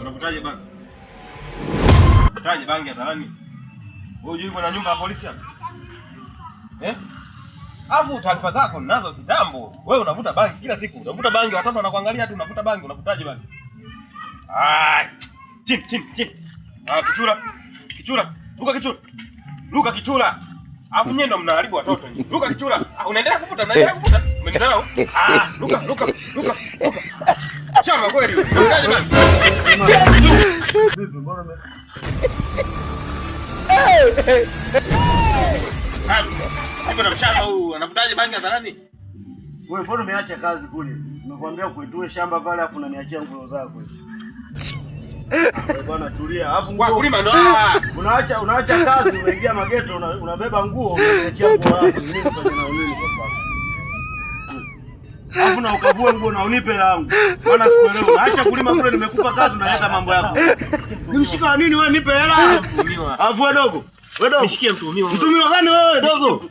Unavutaje bangi? Unavutaje bangi hadharani? Wewe unajua kuna nyumba ya polisi hapa? Alafu taarifa zako ninazo kitambo. Wewe unavuta bangi kila siku. Unavuta bangi, watoto wanakuangalia tu unavuta bangi. Unavutaje bangi? Chini. Kichura. Luka kichura. Alafu nyinyi ndo mnaharibu watoto. Luka kichura. Unaendelea kuvuta. Umenidharau? Luka. Chama kweli. Unavutaje bangi? Vipi mbona Ipo na mshamba huu, anavutaje bangi hadharani? Wewe mbona umeacha kazi kule? Nimekuambia kuitoe shamba pale afu unaniachia nguo zako hizo. Bwana tulia. Alafu kwa kulima ndo unaacha kazi unaingia mageto unabeba nguo unaniachia nguo zako. Mimi nifanye na nini kwa sababu? Alafu na ukavue nguo na unipe langu. Bwana sikuelewa. Unaacha kulima kule nimekupa kazi unaleta mambo yako. Nimshika nini wewe nipe hela? Alafu wewe dogo. Nishikie mtuhumiwa. Mtuhumiwa gani wewe dogo?